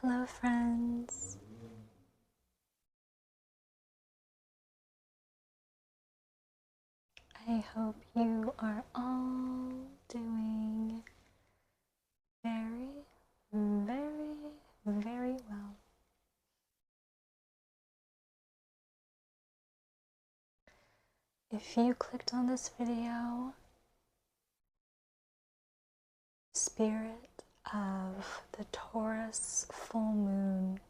Hello, friends. I hope you are all doing very, very, very well. If you clicked on this video, Spirit of the Taurus full moon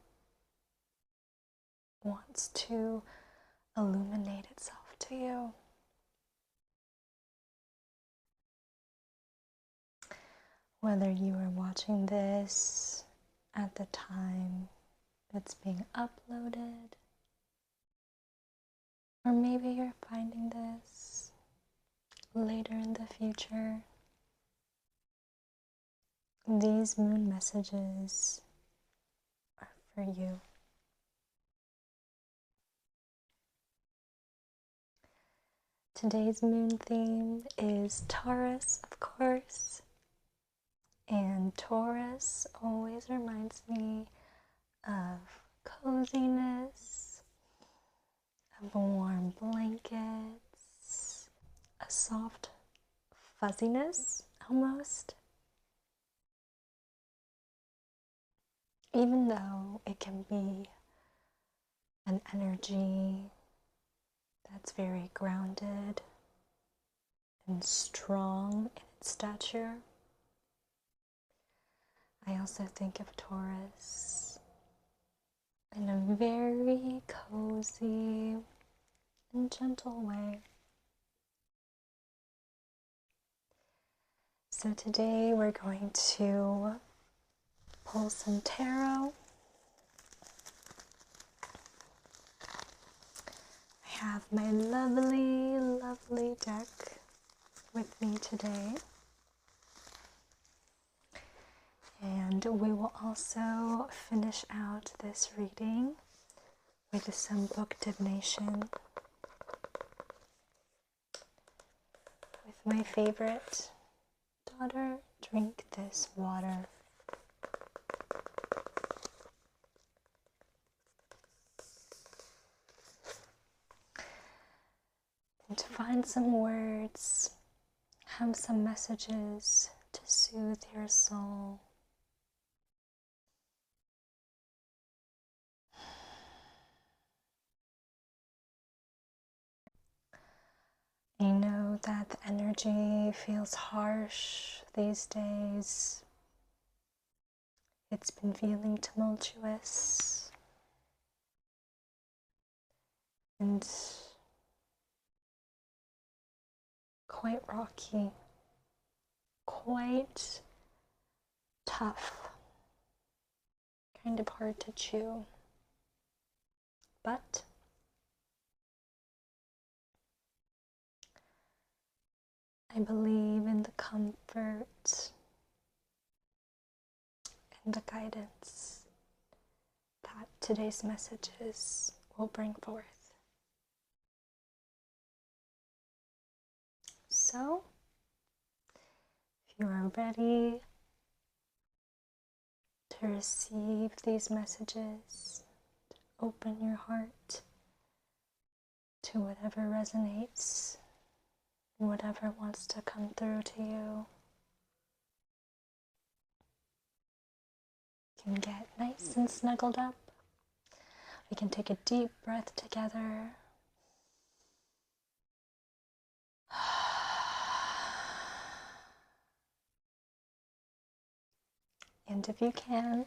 wants to illuminate itself to you. Whether you are watching this at the time it's being uploaded, or maybe you're finding this later in the future, these moon messages are for you. Today's moon theme is Taurus, of course, and Taurus always reminds me of coziness, of warm blankets, a soft fuzziness almost. Even though it can be an energy that's very grounded and strong in its stature, I also think of Taurus in a very cozy and gentle way. So today we're going to pull some tarot. I have my lovely, lovely deck with me today. And we will also finish out this reading with some book divination with my favorite daughter, Drink This Water. And to find some words, have some messages to soothe your soul. I know that the energy feels harsh these days. It's been feeling tumultuous and quite rocky, quite tough, kind of hard to chew. But I believe in the comfort and the guidance that today's messages will bring forth. So, if you are ready to receive these messages, to open your heart to whatever resonates, whatever wants to come through to you, you can get nice and snuggled up. We can take a deep breath together. And if you can,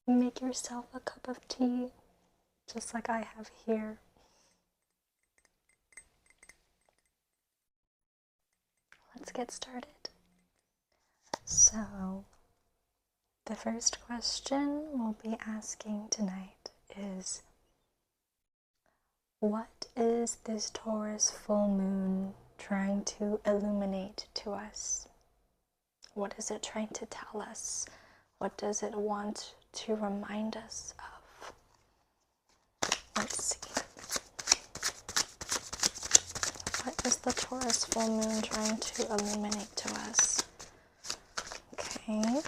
make yourself a cup of tea, just like I have here. Let's get started. So, the first question we'll be asking tonight is, what is this Taurus full moon trying to illuminate to us? What is it trying to tell us? What does it want to remind us of? Let's see. What is the Taurus full moon trying to illuminate to us? Okay.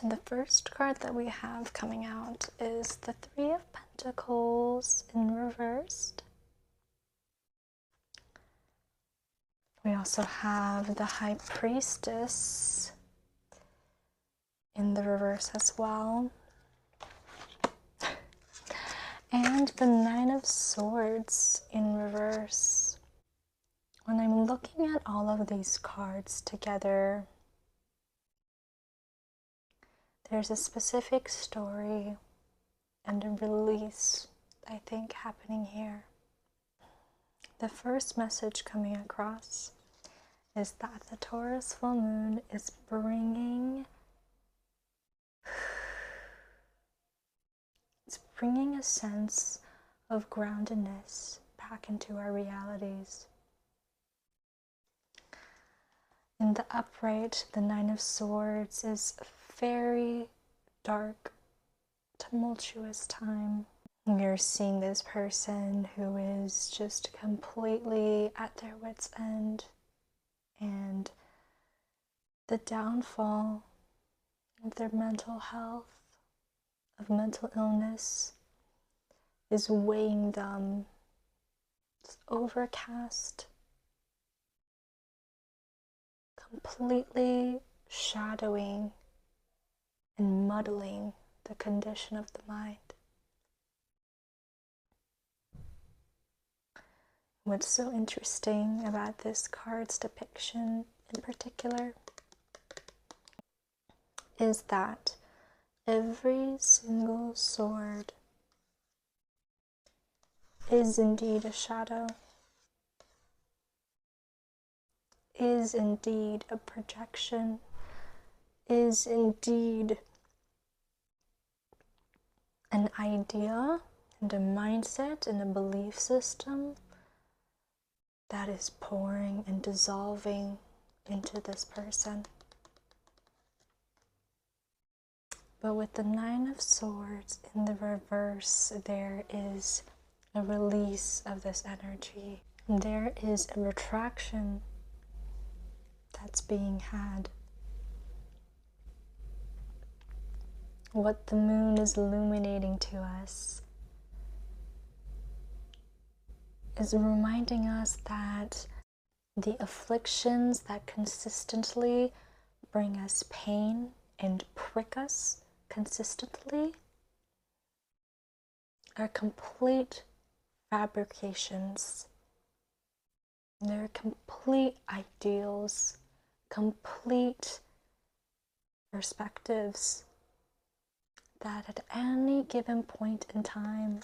So the first card that we have coming out is the Three of Pentacles in reversed. We also have the High Priestess in the reverse as well. And the Nine of Swords in reverse. When I'm looking at all of these cards together, there's a specific story and a release, I think, happening here. The first message coming across is that the Taurus full moon is bringing a sense of groundedness back into our realities. In the upright, the Nine of Swords is a very dark, tumultuous time. You're seeing this person who is just completely at their wits' end, and the downfall of their mental health, of mental illness, is weighing them. It's overcast, completely shadowing and muddling the condition of the mind. What's so interesting about this card's depiction in particular is that every single sword is indeed a shadow, is indeed a projection, is indeed an idea and a mindset and a belief system that is pouring and dissolving into this person. But with the Nine of Swords in the reverse, there is a release of this energy. There is a retraction that's being had. What the moon is illuminating to us is reminding us that the afflictions that consistently bring us pain and prick us consistently are complete fabrications. They're complete ideals, complete perspectives that at any given point in time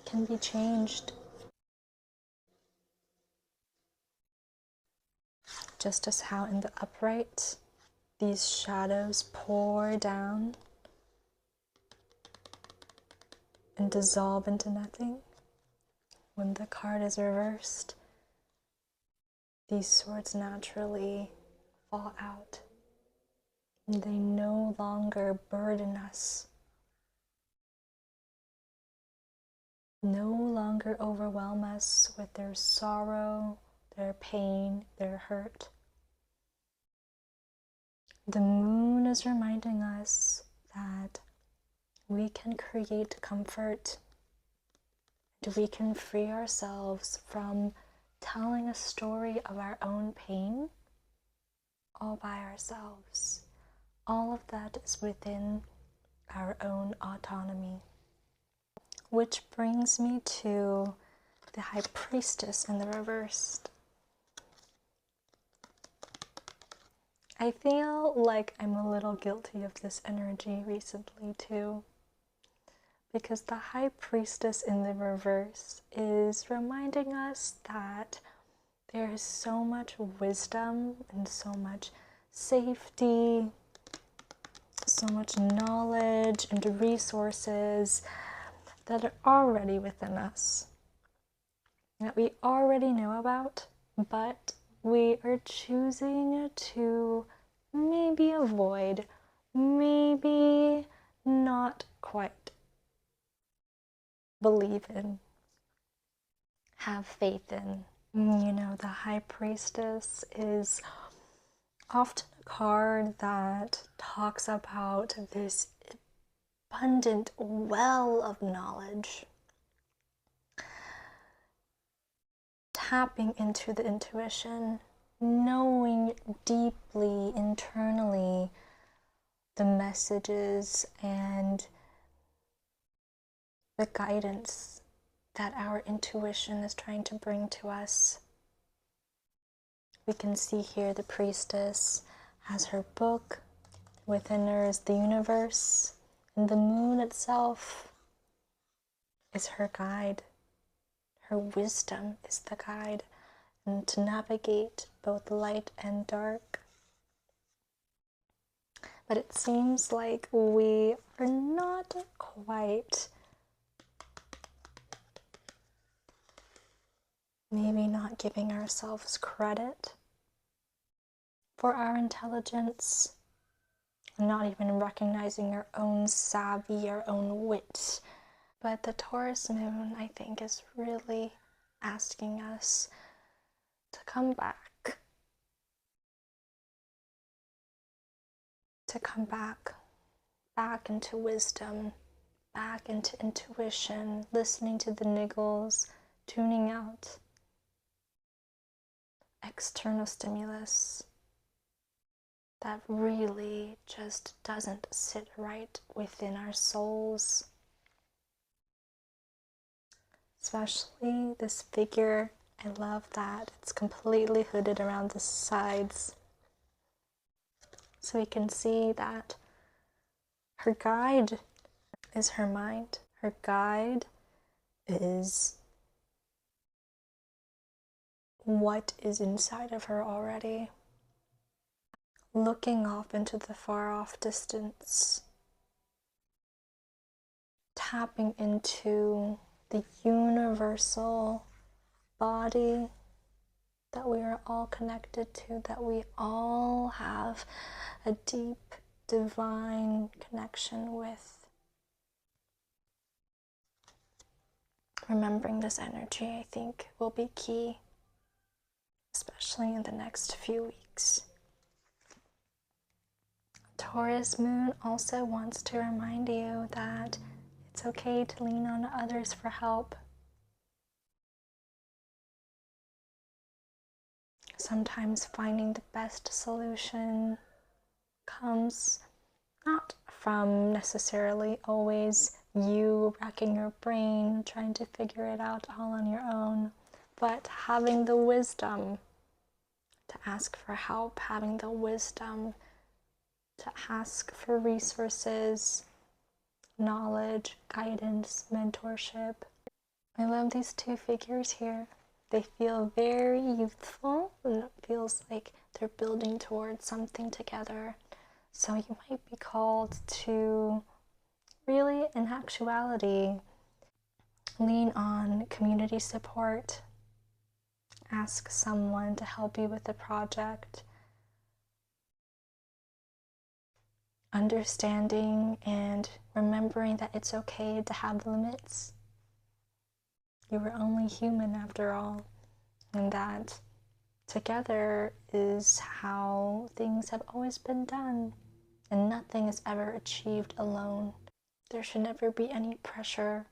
can be changed. Just as how in the upright these shadows pour down and dissolve into nothing, when the card is reversed, these swords naturally fall out. They no longer burden us, no longer overwhelm us with their sorrow, their pain, their hurt. The moon is reminding us that we can create comfort, and we can free ourselves from telling a story of our own pain all by ourselves. All of that is within our own autonomy. Which brings me to the High Priestess in the reversed. I feel like I'm a little guilty of this energy recently too, because the High Priestess in the reverse is reminding us that there is so much wisdom and so much safety, so much knowledge and resources that are already within us, that we already know about, but we are choosing to maybe avoid, maybe not quite believe in, have faith in. You know, the High Priestess is often a card that talks about this abundant well of knowledge, tapping into the intuition, knowing deeply internally the messages and the guidance that our intuition is trying to bring to us. We can see here the priestess has her book. Within her is the universe, and the moon itself is her guide. Her wisdom is the guide, and to navigate both light and dark. But it seems like we are not quite, maybe not giving ourselves credit for our intelligence, not even recognizing our own savvy, our own wit. But the Taurus moon, I think, is really asking us to come back. Back into wisdom, back into intuition, listening to the niggles, tuning out external stimulus that really just doesn't sit right within our souls. Especially this figure, I love that it's completely hooded around the sides. So we can see that her guide is her mind. Her guide is what is inside of her already. Looking off into the far off distance. Tapping into the universal body that we are all connected to, that we all have a deep divine connection with. Remembering this energy, I think, will be key, especially in the next few weeks. Taurus moon also wants to remind you that it's okay to lean on others for help. Sometimes finding the best solution comes not from necessarily always you racking your brain trying to figure it out all on your own, but having the wisdom to ask for help, having the wisdom to ask for resources, knowledge, guidance, mentorship. I love these two figures here. They feel very youthful, and it feels like they're building towards something together. So you might be called to really, in actuality, lean on community support. Ask someone to help you with the project. Understanding and remembering that it's okay to have limits. You are only human after all, and that together is how things have always been done, and nothing is ever achieved alone. There should never be any pressure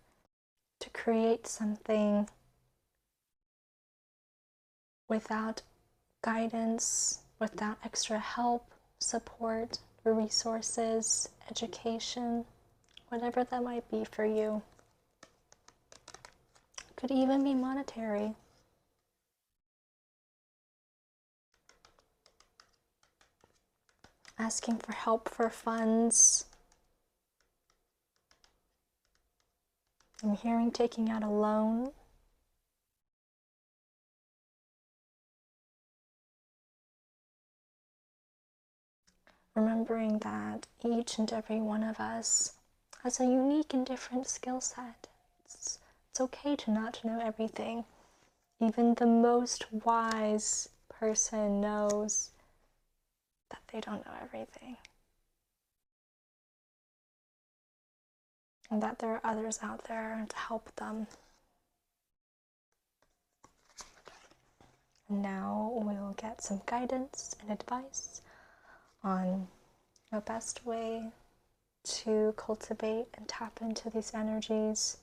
to create something without guidance, without extra help, support, resources, education, whatever that might be for you. Could even be monetary. Asking for help for funds. I'm hearing taking out a loan. Remembering that each and every one of us has a unique and different skill set. It's okay to not know everything. Even the most wise person knows that they don't know everything. And that there are others out there to help them. Now we'll get some guidance and advice on the best way to cultivate and tap into these energies,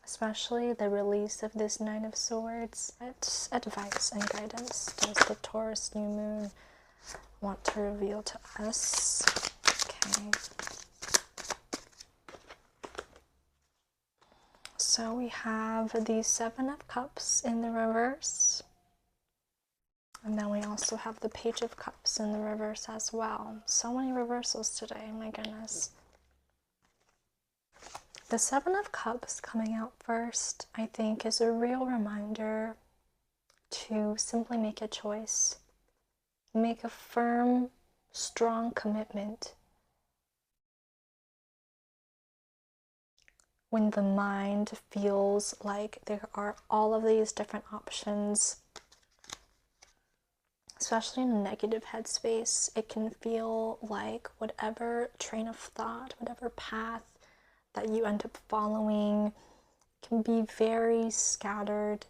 especially the release of this Nine of Swords. What advice and guidance does the Taurus new moon want to reveal to us? Okay. So we have the Seven of Cups in the reverse. And then we also have the Page of Cups in the reverse as well. So many reversals today, my goodness. The Seven of Cups coming out first, I think, is a real reminder to simply make a choice. Make a firm, strong commitment. When the mind feels like there are all of these different options, especially in a negative headspace, it can feel like whatever train of thought, whatever path that you end up following can be very scattered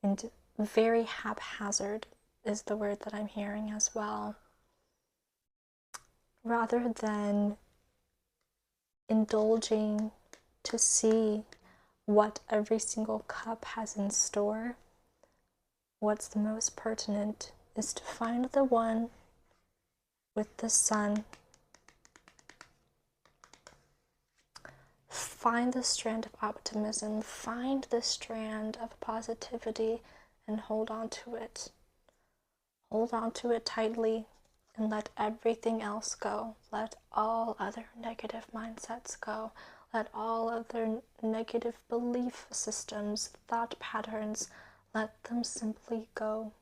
and very haphazard is the word that I'm hearing as well. Rather than indulging to see what every single cup has in store, what's the most pertinent is to find the one with the sun. Find the strand of optimism, find the strand of positivity, and hold on to it. Hold on to it tightly and let everything else go. Let all other negative mindsets go. Let all other negative belief systems, thought patterns, let them simply go.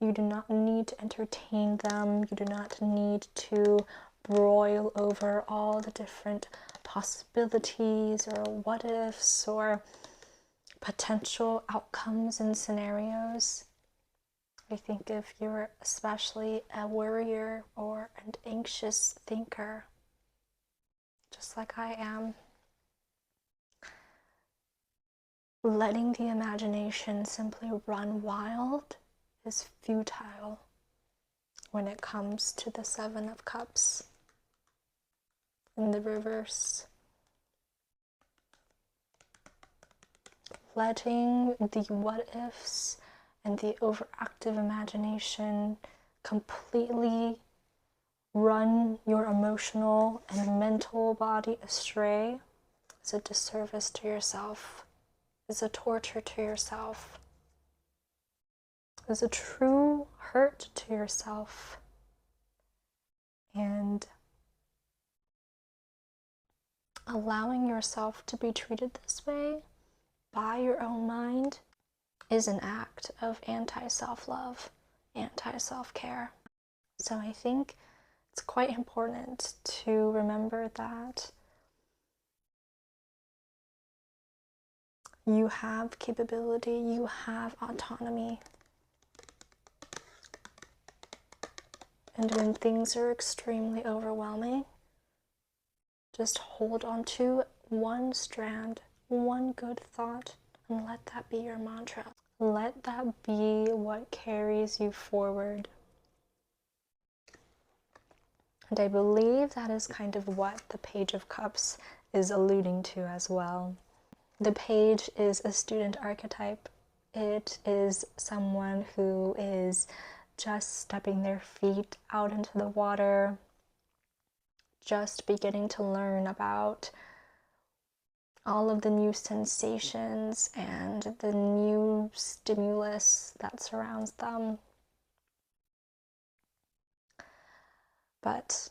You do not need to entertain them. You do not need to broil over all the different possibilities or what ifs or potential outcomes and scenarios. I think if you're especially a worrier or an anxious thinker, just like I am, letting the imagination simply run wild is futile when it comes to the Seven of Cups in the reverse. Letting the what ifs and the overactive imagination completely run your emotional and mental body astray is a disservice to yourself, is a torture to yourself, is a true hurt to yourself. And allowing yourself to be treated this way by your own mind is an act of anti-self-love, anti-self-care. So I think it's quite important to remember that you have capability, you have autonomy. And when things are extremely overwhelming, just hold on to one strand, one good thought, and let that be your mantra. Let that be what carries you forward. And I believe that is kind of what the Page of Cups is alluding to as well. The page is a student archetype. It is someone who is just stepping their feet out into the water, just beginning to learn about all of the new sensations and the new stimulus that surrounds them. But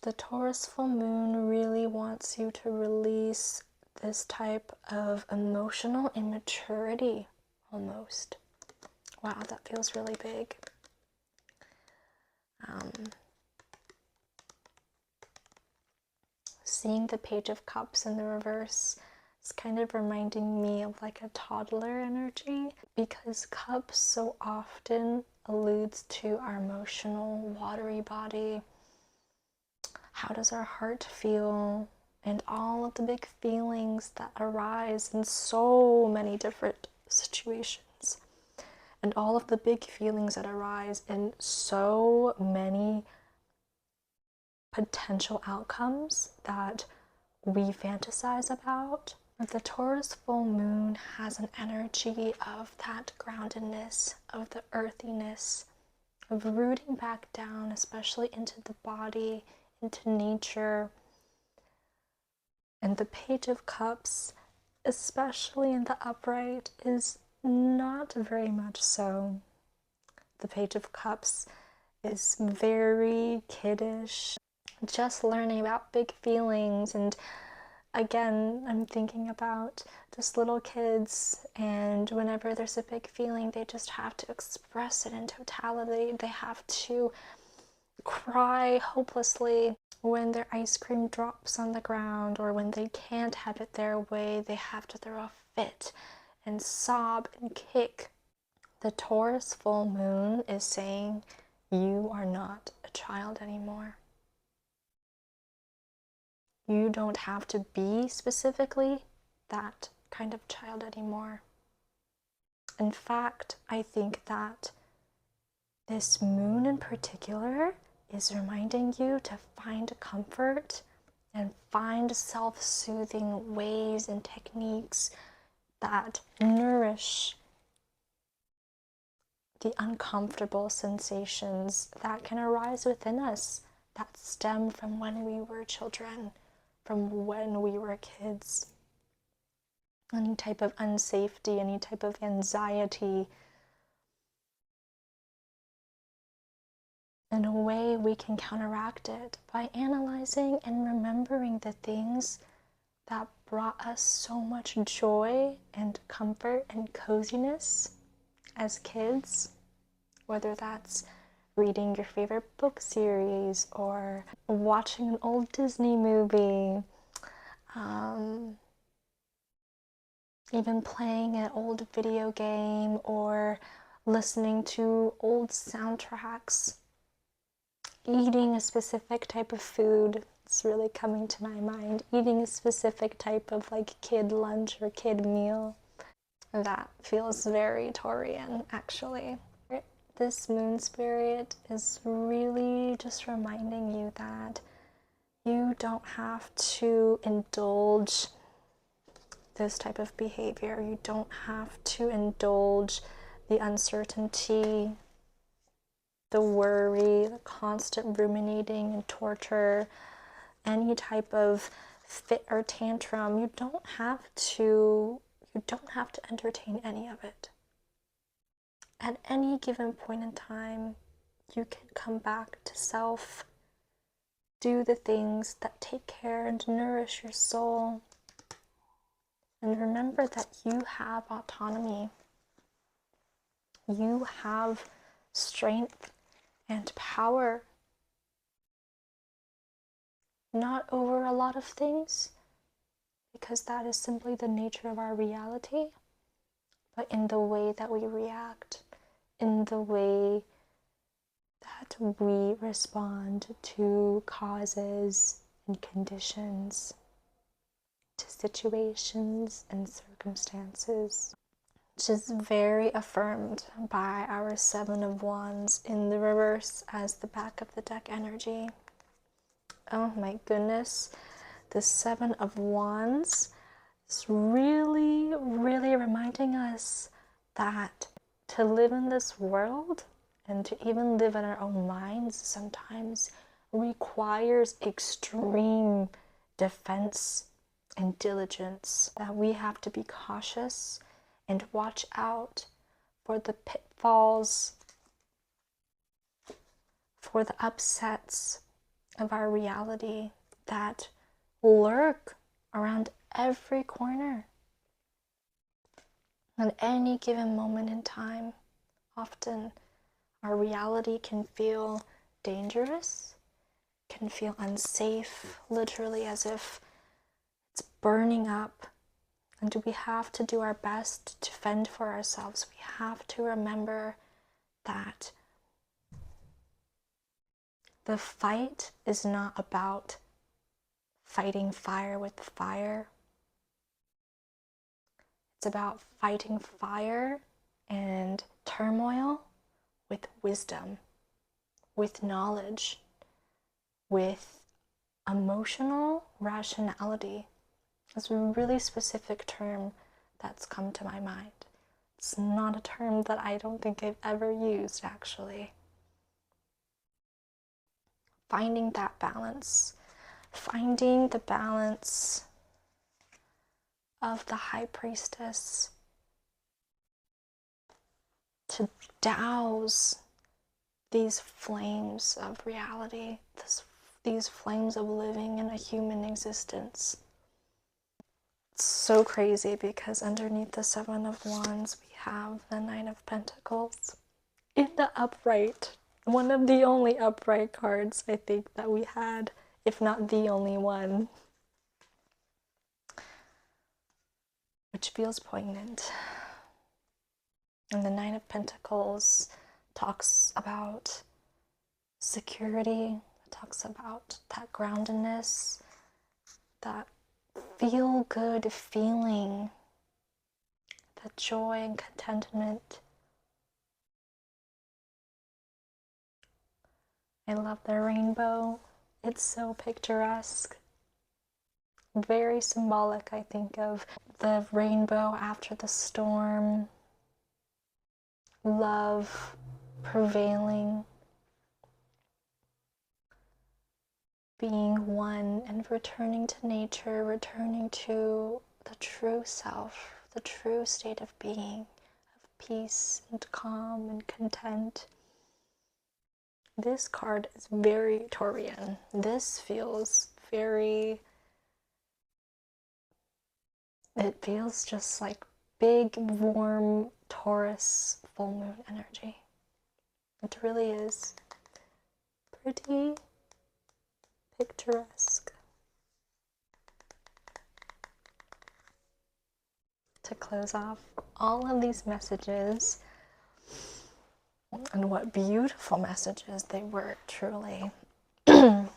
the Taurus full moon really wants you to release this type of emotional immaturity almost. Wow, that feels really big. Seeing the Page of Cups in the reverse is kind of reminding me of like a toddler energy, because cups so often alludes to our emotional, watery body. How does our heart feel? And all of the big feelings that arise in so many different situations. and all of the big feelings that arise in so many potential outcomes that we fantasize about. The Taurus full moon has an energy of that groundedness, of the earthiness, of rooting back down, especially into the body, into nature. And the Page of Cups, especially in the upright, is not very much so. The Page of Cups is very kiddish, just learning about big feelings. And again, I'm thinking about just little kids, and whenever there's a big feeling, they just have to express it in totality. They have to cry hopelessly when their ice cream drops on the ground, or when they can't have it their way, they have to throw a fit and sob and kick. The Taurus full moon is saying, you are not a child anymore. You don't have to be specifically that kind of child anymore. In fact, I think that this moon in particular is reminding you to find comfort and find self-soothing ways and techniques that nourish the uncomfortable sensations that can arise within us that stem from when we were children, from when we were kids. Any type of unsafety, any type of anxiety. In a way, we can counteract it by analyzing and remembering the things that brought us so much joy and comfort and coziness as kids, whether that's reading your favorite book series or watching an old Disney movie, even playing an old video game or listening to old soundtracks, eating a specific type of food. It's really coming to my mind. Eating a specific type of like kid lunch or kid meal. That feels very Taurian, actually. This moon spirit is really just reminding you that you don't have to indulge this type of behavior. You don't have to indulge the uncertainty, the worry, the constant ruminating and torture, any type of fit or tantrum. You don't have to entertain any of it. At any given point in time, you can come back to self, do the things that take care and nourish your soul, and remember that you have autonomy. You have strength and power, not over a lot of things, because that is simply the nature of our reality, but in the way that we react, in the way that we respond to causes and conditions, to situations and circumstances, which is very affirmed by our Seven of Wands in the reverse as the back of the deck energy. Oh my goodness, the Seven of Wands is really, really reminding us that to live in this world and to even live in our own minds sometimes requires extreme defense and diligence, that we have to be cautious and watch out for the pitfalls, for the upsets of our reality that lurk around every corner. At any given moment in time, often our reality can feel dangerous, can feel unsafe, literally as if it's burning up. And we have to do our best to fend for ourselves. We have to remember that the fight is not about fighting fire with fire. It's about fighting fire and turmoil with wisdom, with knowledge, with emotional rationality. It's a really specific term that's come to my mind. It's not a term that I don't think I've ever used, actually. Finding that balance. Finding the balance of the High Priestess to douse these flames of reality, these flames of living in a human existence. It's so crazy because underneath the Seven of Wands, we have the Nine of Pentacles in the upright. One of the only upright cards I think that we had, if not the only one, which feels poignant. And the Nine of Pentacles talks about security, talks about that groundedness, that feel-good feeling, that joy and contentment. I love the rainbow. It's so picturesque. Very symbolic, I think, of the rainbow after the storm, love prevailing, being one and returning to nature, returning to the true self, the true state of being, of peace and calm and content. This card is very Taurian. This feels very, it feels just like big, warm Taurus full moon energy. It really is pretty picturesque. To close off all of these messages, and what beautiful messages they were, truly. I'm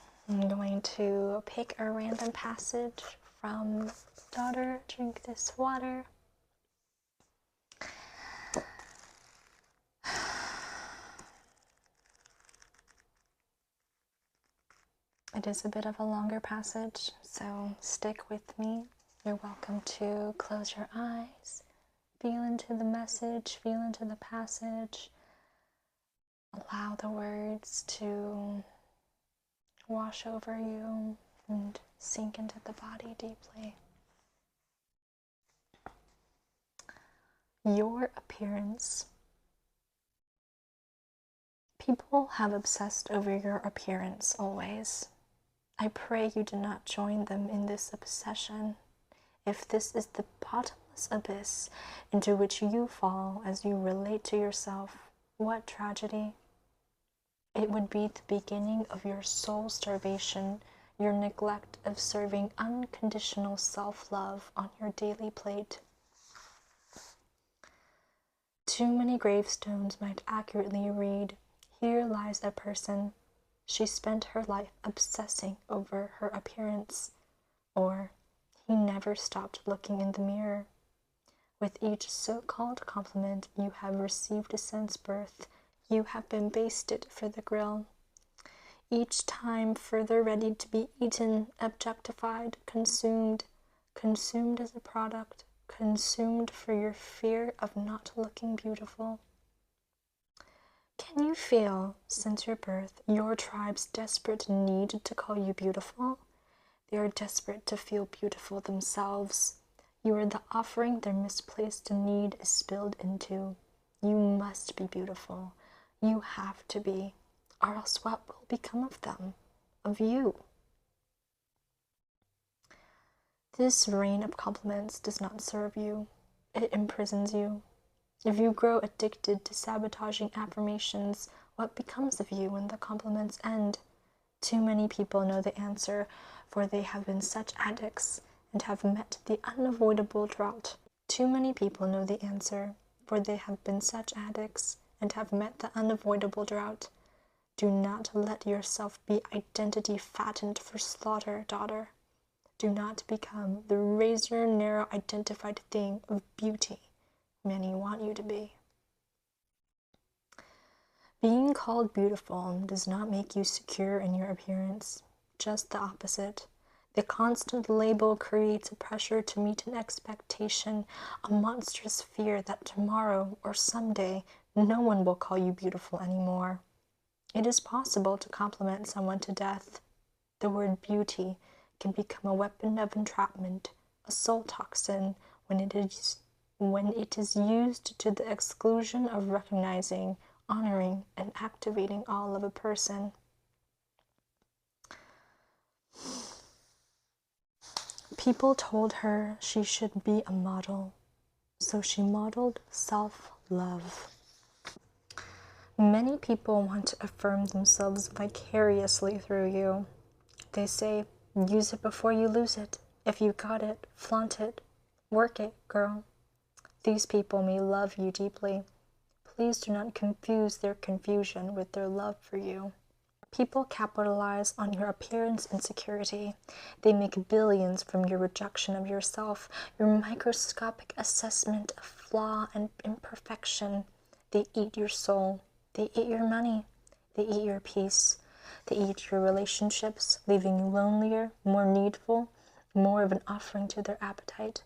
going to pick a random passage from Daughter, Drink This Water. It is a bit of a longer passage, so stick with me. You're welcome to close your eyes, feel into the message, feel into the passage. Allow the words to wash over you and sink into the body deeply. Your appearance. People have obsessed over your appearance always. I pray you do not join them in this obsession. If this is the bottomless abyss into which you fall as you relate to yourself, what tragedy! It would be the beginning of your soul starvation, your neglect of serving unconditional self-love on your daily plate. Too many gravestones might accurately read, "Here lies a person. She spent her life obsessing over her appearance," or "He never stopped looking in the mirror." With each so-called compliment you have received since birth, you have been basted for the grill. Each time further ready to be eaten, objectified, consumed as a product, consumed for your fear of not looking beautiful. Can you feel, since your birth, your tribe's desperate need to call you beautiful? They are desperate to feel beautiful themselves. You are the offering their misplaced need is spilled into. You must be beautiful. You have to be, or else what will become of them, of you? This rain of compliments does not serve you. It imprisons you. If you grow addicted to sabotaging affirmations, what becomes of you when the compliments end? Too many people know the answer, for they have been such addicts and have met the unavoidable drought. Too many people know the answer, for they have been such addicts and have met the unavoidable drought. Do not let yourself be identity fattened for slaughter, daughter. Do not become the razor narrow identified thing of beauty many want you to be. Being called beautiful does not make you secure in your appearance, just the opposite. The constant label creates a pressure to meet an expectation, a monstrous fear that tomorrow or someday no one will call you beautiful anymore. It is possible to compliment someone to death. The word beauty can become a weapon of entrapment, a soul toxin, when it is used to the exclusion of recognizing, honoring, and activating all of a person. People told her she should be a model, so she modeled self-love. Many people want to affirm themselves vicariously through you. They say, use it before you lose it. If you got it, flaunt it. Work it, girl. These people may love you deeply. Please do not confuse their confusion with their love for you. People capitalize on your appearance insecurity. They make billions from your rejection of yourself, your microscopic assessment of flaw and imperfection. They eat your soul. They eat your money. They eat your peace. They eat your relationships, leaving you lonelier, more needful, more of an offering to their appetite.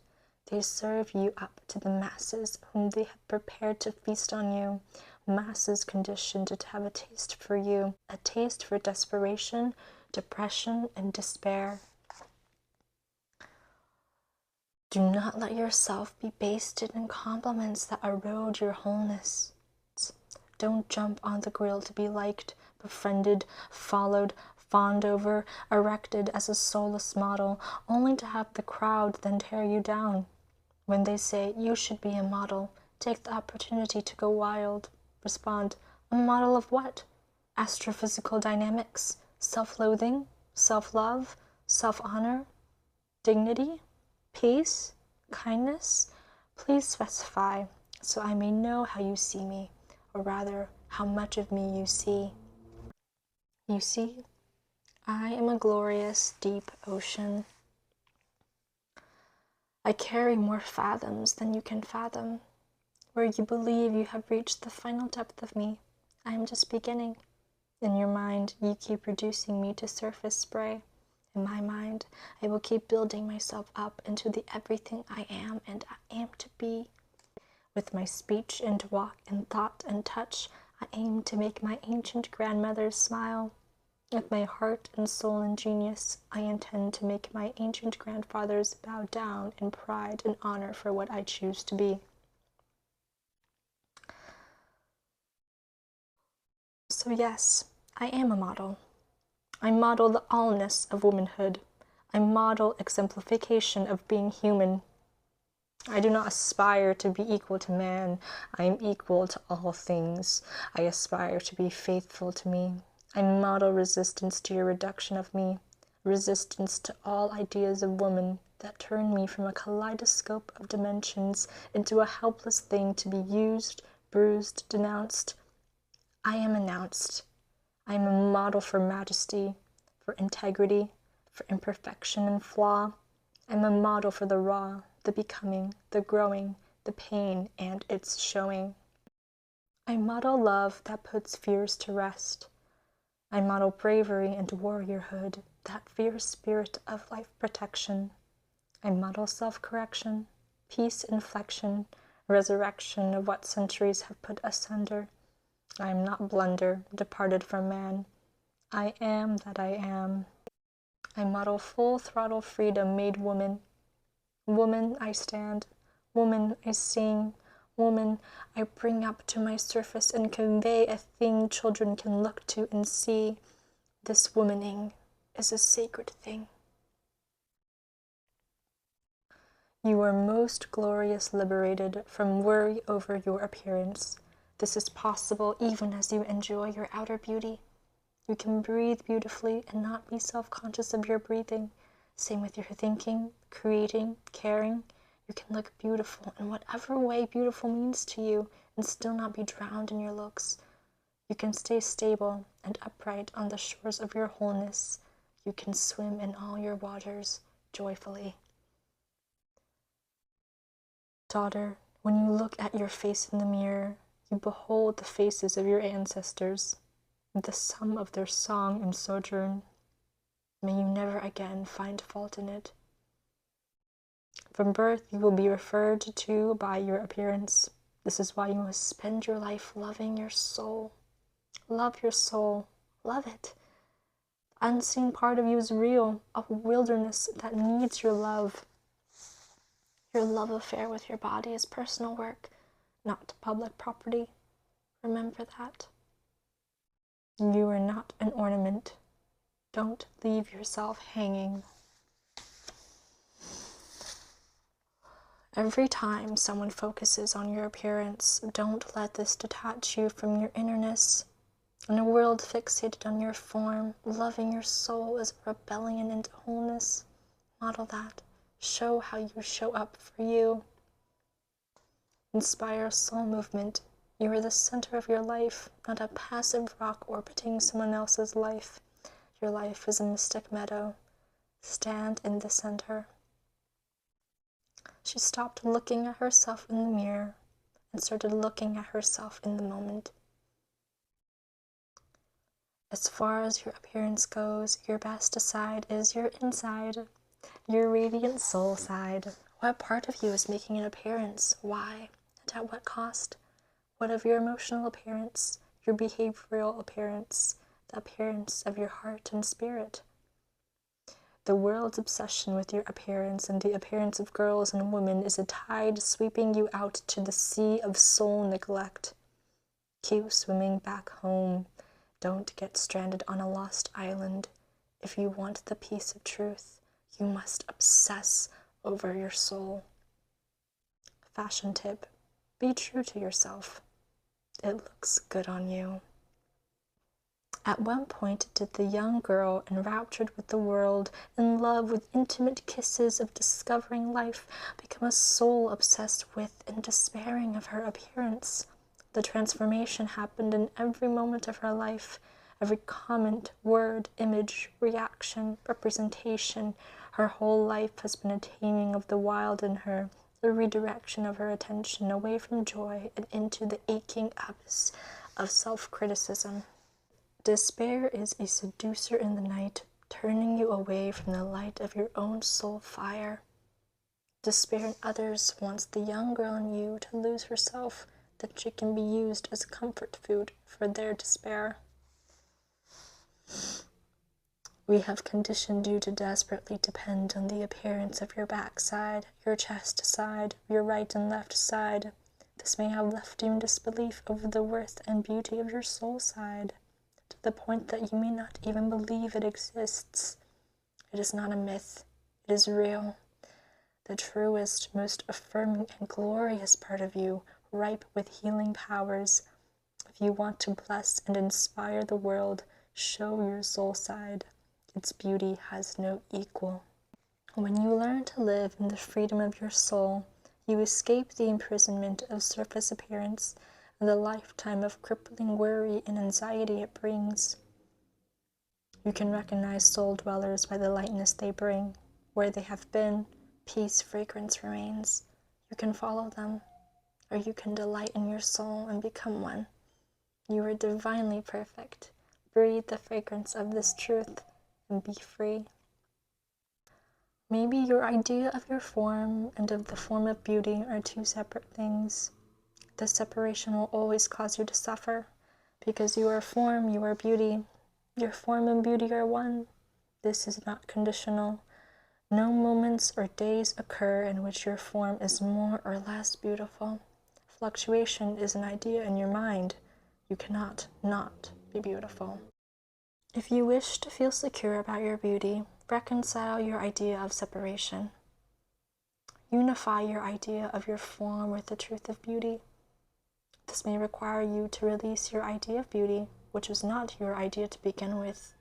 They serve you up to the masses whom they have prepared to feast on you, masses conditioned to have a taste for you, a taste for desperation, depression, and despair. Do not let yourself be basted in compliments that erode your wholeness. Don't jump on the grill to be liked, befriended, followed, fawned over, erected as a soulless model, only to have the crowd then tear you down. When they say you should be a model, take the opportunity to go wild. Respond, a model of what? Astrophysical dynamics, self-loathing, self-love, self-honor, dignity, peace, kindness? Please specify so I may know how you see me, or rather, how much of me you see. You see, I am a glorious, deep ocean. I carry more fathoms than you can fathom. Where you believe you have reached the final depth of me, I am just beginning. In your mind, you keep reducing me to surface spray. In my mind, I will keep building myself up into the everything I am and I am to be. With my speech and walk and thought and touch, I aim to make my ancient grandmothers smile. With my heart and soul and genius, I intend to make my ancient grandfathers bow down in pride and honor for what I choose to be. So yes, I am a model. I model the allness of womanhood. I model exemplification of being human. I do not aspire to be equal to man. I am equal to all things. I aspire to be faithful to me. I model resistance to your reduction of me, resistance to all ideas of woman that turn me from a kaleidoscope of dimensions into a helpless thing to be used, bruised, denounced. I am announced. I am a model for majesty, for integrity, for imperfection and flaw. I am a model for the raw, the becoming, the growing, the pain, and its showing. I model love that puts fears to rest. I model bravery and warriorhood, that fierce spirit of life protection. I model self-correction, peace inflection, resurrection of what centuries have put asunder. I am not blunder, departed from man. I am that I am. I model full throttle freedom made woman. Woman I stand, woman I sing, woman I bring up to my surface and convey a thing children can look to and see. This womaning is a sacred thing. You are most glorious liberated from worry over your appearance. This is possible even as you enjoy your outer beauty. You can breathe beautifully and not be self-conscious of your breathing. Same with your thinking, creating, caring. You can look beautiful in whatever way beautiful means to you and still not be drowned in your looks. You can stay stable and upright on the shores of your wholeness. You can swim in all your waters joyfully. Daughter, when you look at your face in the mirror, You behold the faces of your ancestors, the sum of their song and sojourn. May you never again find fault in it. From birth you will be referred to by your appearance. This is why you must spend your life loving your soul. Love your soul. Love it. The unseen part of you is real, a wilderness that needs your love. Your love affair with your body is personal work, not public property. Remember that. You are not an ornament. Don't leave yourself hanging. Every time someone focuses on your appearance, don't let this detach you from your innerness. In a world fixated on your form, loving your soul is a rebellion into wholeness. Model that. Show how you show up for you. Inspire soul movement. You are the center of your life, not a passive rock orbiting someone else's life. Your life is a mystic meadow. Stand in the center. She stopped looking at herself in the mirror and started looking at herself in the moment. As far as your appearance goes, your best side is your inside, your radiant soul side. What part of you is making an appearance? Why? And at what cost? What of your emotional appearance, your behavioral appearance, the appearance of your heart and spirit? The world's obsession with your appearance and the appearance of girls and women is a tide sweeping you out to the sea of soul neglect. Keep swimming back home. Don't get stranded on a lost island. If you want the peace of truth, you must obsess over your soul. Fashion tip: be true to yourself. It looks good on you. At one point did the young girl, enraptured with the world, in love with intimate kisses of discovering life, become a soul obsessed with and despairing of her appearance. The transformation happened in every moment of her life, every comment, word, image, reaction, representation. Her whole life has been a taming of the wild in her, a redirection of her attention away from joy and into the aching abyss of self-criticism. Despair is a seducer in the night, turning you away from the light of your own soul fire. Despair in others wants the young girl in you to lose herself, that she can be used as comfort food for their despair. We have conditioned you to desperately depend on the appearance of your backside, your chest side, your right and left side. This may have left you in disbelief over the worth and beauty of your soul side, to the point that you may not even believe it exists. It is not a myth. It is real. The truest, most affirming and glorious part of you, ripe with healing powers. If you want to bless and inspire the world, show your soul side. Its beauty has no equal. When you learn to live in the freedom of your soul, you escape the imprisonment of surface appearance and the lifetime of crippling worry and anxiety it brings. You can recognize soul dwellers by the lightness they bring. Where they have been, peace, fragrance remains. You can follow them, or you can delight in your soul and become one. You are divinely perfect. Breathe the fragrance of this truth and be free. Maybe your idea of your form and of the form of beauty are two separate things. This separation will always cause you to suffer, because you are form, you are beauty. Your form and beauty are one. This is not conditional. No moments or days occur in which your form is more or less beautiful. Fluctuation is an idea in your mind. You cannot not be beautiful. If you wish to feel secure about your beauty, reconcile your idea of separation. Unify your idea of your form with the truth of beauty. This may require you to release your idea of beauty, which was not your idea to begin with.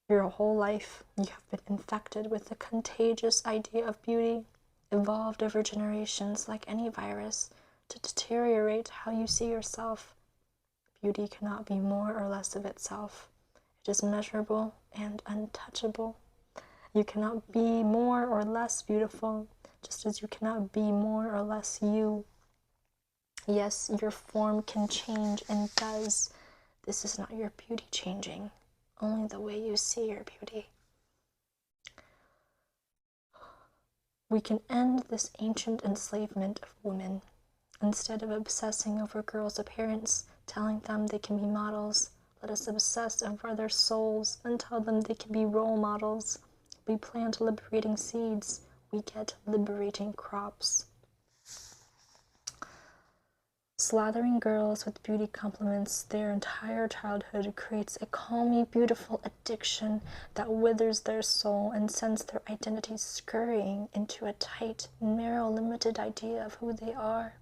Your whole life, you have been infected with the contagious idea of beauty, evolved over generations like any virus, to deteriorate how you see yourself. Beauty cannot be more or less of itself. It is measurable and untouchable. You cannot be more or less beautiful, just as you cannot be more or less you. Yes, your form can change and does. This is not your beauty changing, only the way you see your beauty. We can end this ancient enslavement of women. Instead of obsessing over girls' appearance, telling them they can be models, let us obsess over their souls and tell them they can be role models. We plant liberating seeds, we get liberating crops. Slathering girls with beauty compliments their entire childhood creates a calmly beautiful addiction that withers their soul and sends their identity scurrying into a tight, narrow, limited idea of who they are.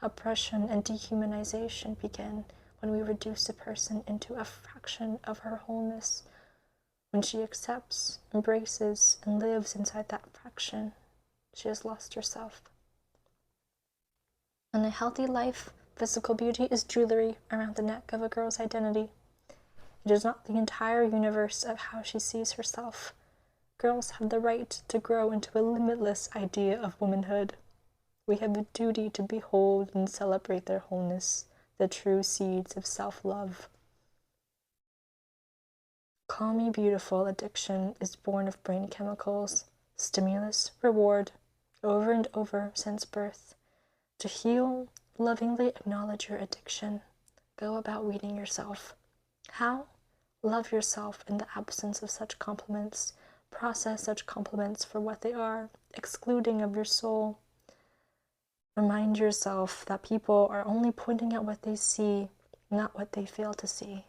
Oppression and dehumanization begin when we reduce a person into a fraction of her wholeness. When she accepts, embraces, and lives inside that fraction, she has lost herself. In a healthy life, physical beauty is jewelry around the neck of a girl's identity. It is not the entire universe of how she sees herself. Girls have the right to grow into a limitless idea of womanhood. We have a duty to behold and celebrate their wholeness, the true seeds of self-love. Call Me Beautiful addiction is born of brain chemicals, stimulus, reward, over and over since birth. To heal, lovingly acknowledge your addiction. Go about weeding yourself. How? Love yourself in the absence of such compliments. Process such compliments for what they are, excluding of your soul. Remind yourself that people are only pointing out what they see, not what they fail to see.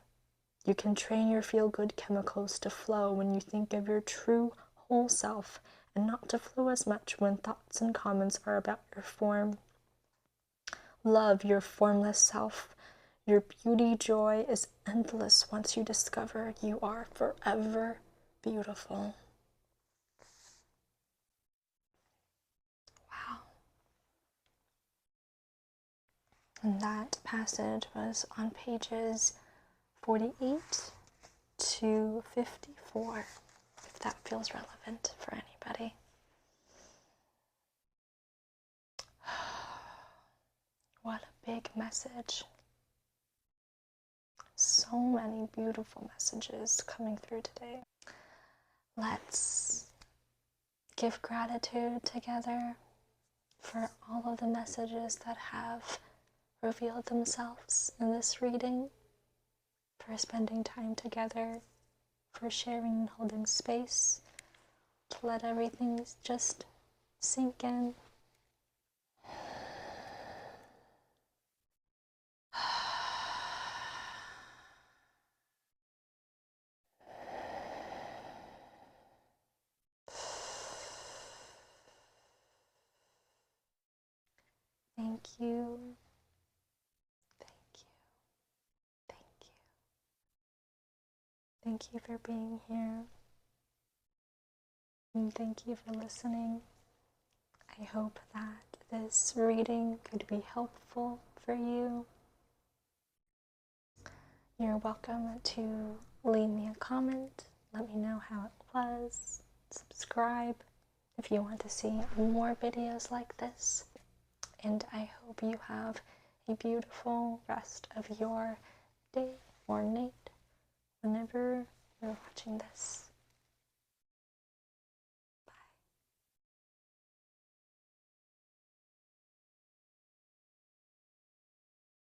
You can train your feel-good chemicals to flow when you think of your true, whole self, and not to flow as much when thoughts and comments are about your form. Love your formless self. Your beauty joy is endless once you discover you are forever beautiful. Wow. And that passage was on pages 48 to 54, if that feels relevant for anybody. What a big message. So many beautiful messages coming through today. Let's give gratitude together for all of the messages that have revealed themselves in this reading, for spending time together, for sharing and holding space to let everything just sink in. Thank you. Thank you. Thank you. Thank you for being here. And thank you for listening. I hope that this reading could be helpful for you. You're welcome to leave me a comment. Let me know how it was. Subscribe if you want to see more videos like this. And I hope you have a beautiful rest of your day or night whenever you're watching this.